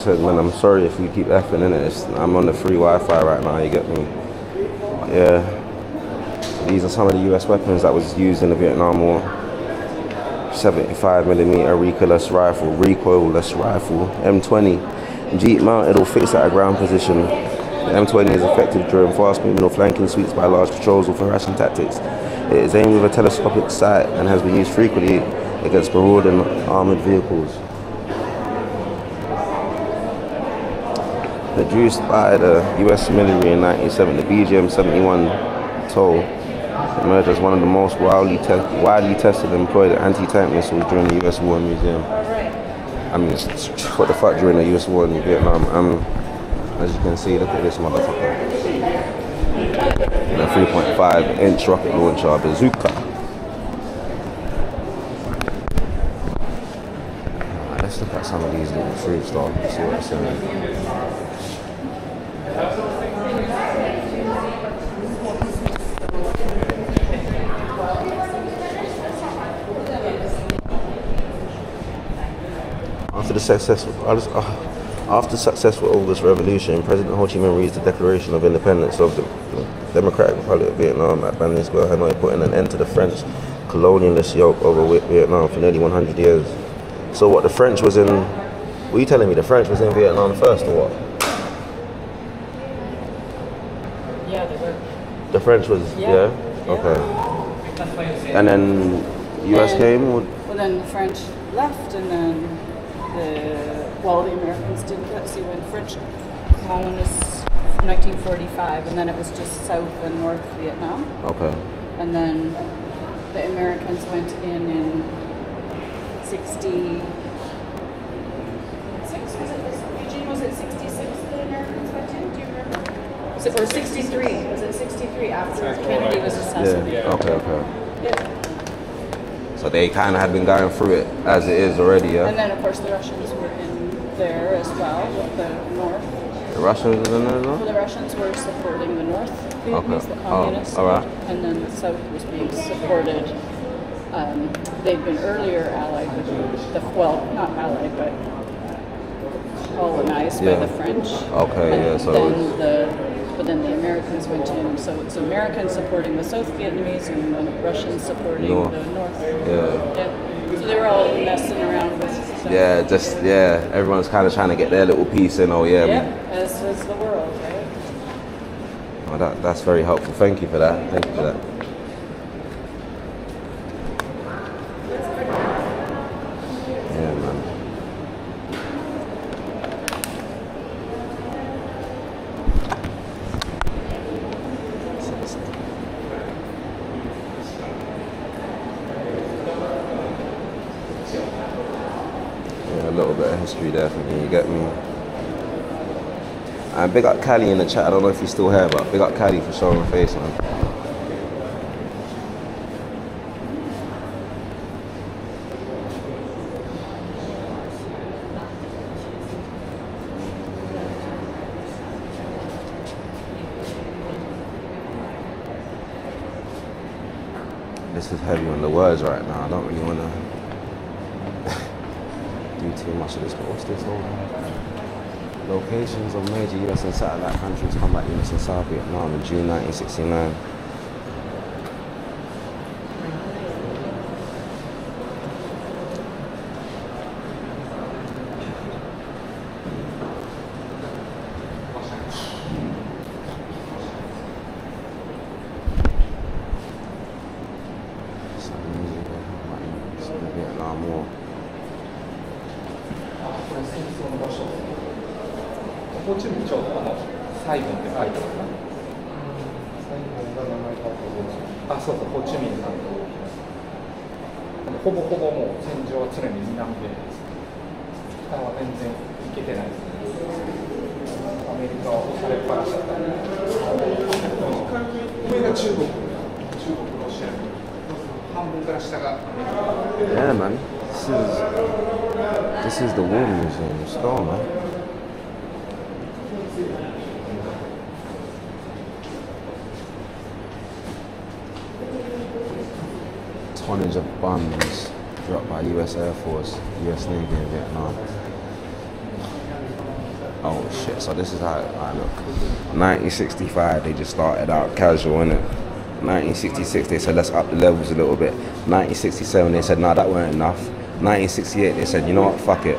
Said, man, I'm sorry if we keep effing in it. I'm on the free Wi-Fi right now. You get me? Yeah. These are some of the U.S. weapons that was used in the Vietnam War. 75mm recoilless rifle, M20, Jeep mounted or fixed at a ground position. The M20 is effective during fast moving or flanking sweeps by large patrols or for harassing tactics. It is aimed with a telescopic sight and has been used frequently against marauding armored vehicles. Produced by the US military in 1970, the BGM-71 TOW emerged as one of the most widely tested and employed anti-tank missiles during the US war in Museum. I mean, what the fuck during the US war in Vietnam? As you can see, look at this motherfucker. The 3.5-inch rocket launcher bazooka. Let's look at some of these little fruits though, see what it's saying. After successful August Revolution, President Ho Chi Minh reads the Declaration of Independence of the Democratic Republic of Vietnam at Ban Ninh Square, Hanoi, putting an end to the French colonialist yoke over Vietnam for nearly 100 years. So what, the French was in... Were you telling me the French was in Vietnam first or what? Yeah, they were. The French was... Yeah? Okay. And then US came? Well, then the French left, and then the Americans didn't get. So when French colonists, 1945, and then it was just South and North Vietnam. Okay. And then the Americans went in 66, was it 66 the Americans went in? Do you remember? Or 63, was it 63 after Kennedy was assassinated? Yeah, okay. Yeah. So they kind of had been going through it as it is already, yeah? And then, of course, the Russians were in there as well, with the North. The Russians were in there as well? Well, the Russians were supporting the North Vietnamese, the communists. All right. And then the South was being supported. They'd been earlier allied with not allied, but colonized by the French. Okay, But then the Americans went in, so it's Americans supporting the South Vietnamese and the Russians supporting the North. Yeah. So they were all messing around with stuff. Everyone's kind of trying to get their little piece in, as is the world, right? Oh, that's very helpful. Thank you for that. Yeah, man. A little bit of history there for me, you get me? And big up Cali in the chat, I don't know if he's still here, but big up Cali for showing face, man. This is heavy on the words right now, I don't really want to do too much of this, but what's this all? Locations of major US and satellite countries combat units in South Vietnam in June 1969. Vietnam War. ホチミンちょうどサイゴンって書いてあるな。サイゴンが名前変わったそうそう、ホチミンさんと。ほぼほぼもう戦場は常に南で、北は全然行けてないです。アメリカは押されっぱなしだったり。上が中国、ロシア。半分から下がアメリカ。Yeah, man. This is the War Museum. Let's go, man. Tonnage of bombs dropped by US Air Force, US Navy in Vietnam. Oh shit! So this is how I look. 1965, they just started out casual, innit? 1966, they said let's up the levels a little bit. 1967, they said nah, that weren't enough. 1968, they said you know what, fuck it,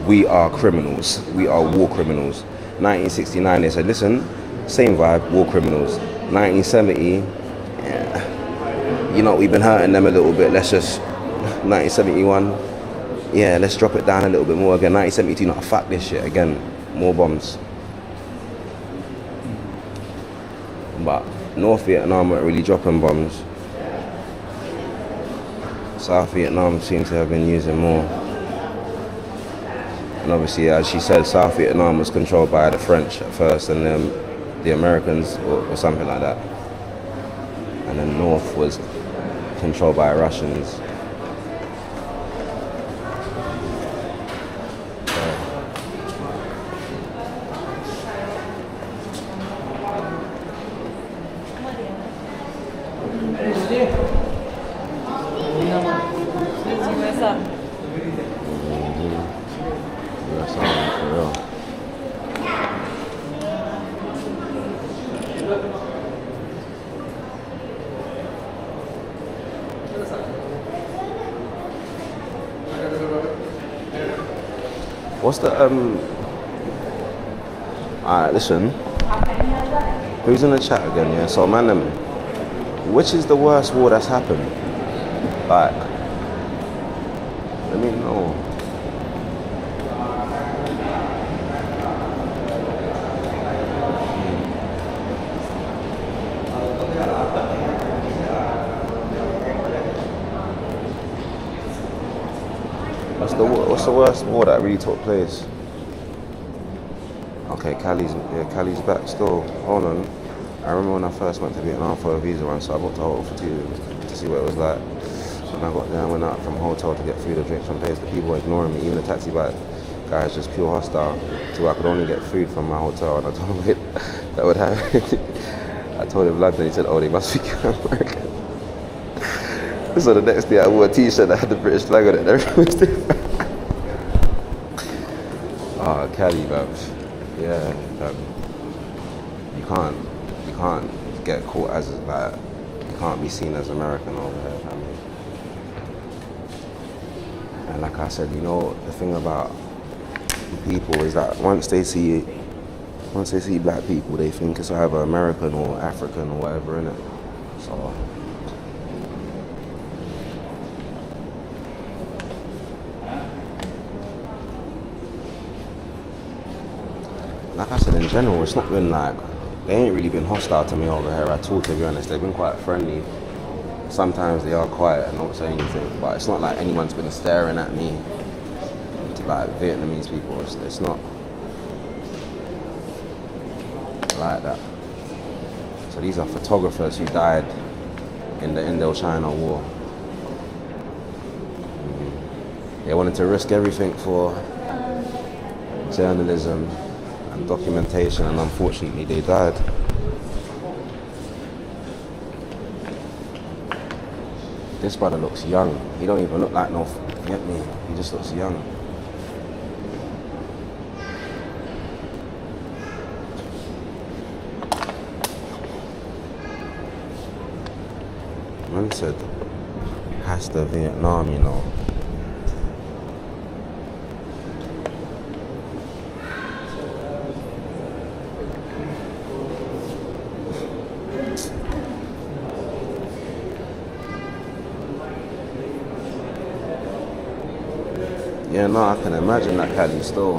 we are criminals. We are war criminals. 1969, they said listen, same vibe, war criminals. 1970, yeah, you know we've been hurting them a little bit. Let's just 1971. Yeah, let's drop it down a little bit more again. 1972, not fuck this shit again. More bombs. But North Vietnam weren't really dropping bombs. South Vietnam seems to have been using more. And obviously, as she said, South Vietnam was controlled by the French at first, and then the Americans, or something like that. And then North was controlled by Russians. What's the alright, listen. Who's in the chat again, yeah? So man, which is the worst war that's happened? Like, let me know. What's the worst war that really took place? Okay, Cali's back still. Hold on. I remember when I first went to Vietnam for a visa run, so I booked a hotel for 2 to see what it was like. When I got there, I went out from hotel to get food or drinks from place. The people were ignoring me, even the taxi guy is just pure hostile. So I could only get food from my hotel, and I told him that would happen. I told him London, he said, oh, they must be American. So the next day I wore a t-shirt that had the British flag on it and everything was different. Oh, Cali, babs. Yeah, you can't get caught as like, you can't be seen as American over here, family. And like I said, you know, the thing about people is that once they see black people, they think it's either American or African or whatever, innit? So. Like I said, in general, it's not been like, they ain't really been hostile to me over here at all, to be honest. They've been quite friendly. Sometimes they are quiet and don't say anything, but it's not like anyone's been staring at me, like Vietnamese people. It's not like that. So these are photographers who died in the Indochina War. They wanted to risk everything for journalism and documentation, and unfortunately they died. This brother looks young. He don't even look like no, you get me? He just looks young. Man said, Hasta Vietnam, you know. Yeah, no, I can imagine that Cali still.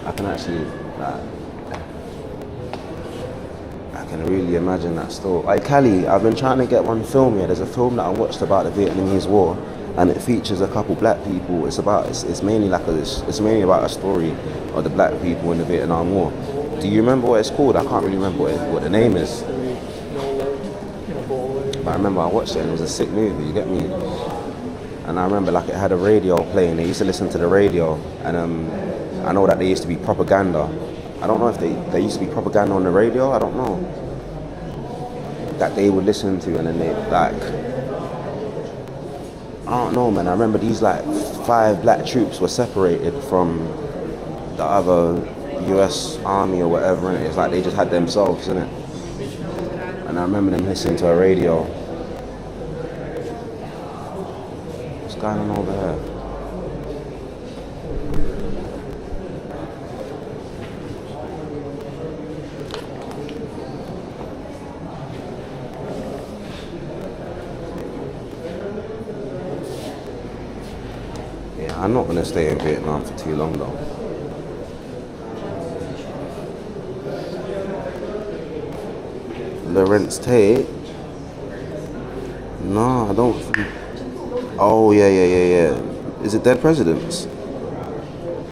I can actually, like, I can really imagine that still. Like Cali, I've been trying to get one film here. There's a film that I watched about the Vietnamese War, and it features a couple black people. It's mainly about a story of the black people in the Vietnam War. Do you remember what it's called? I can't really remember what the name is. But I remember I watched it and it was a sick movie. You get me? And I remember like it had a radio playing. They used to listen to the radio, and I know that there used to be propaganda. I don't know if there used to be propaganda on the radio. I don't know. That they would listen to, and then they like, I don't know, man. I remember these like 5 black troops were separated from the other US Army or whatever, and it's like they just had themselves, innit? And I remember them listening to a radio. What's going on over here? Yeah, I'm not gonna stay in Vietnam for too long though. Lawrence Tate? No, I don't think. Oh, yeah. Is it Dead Presidents?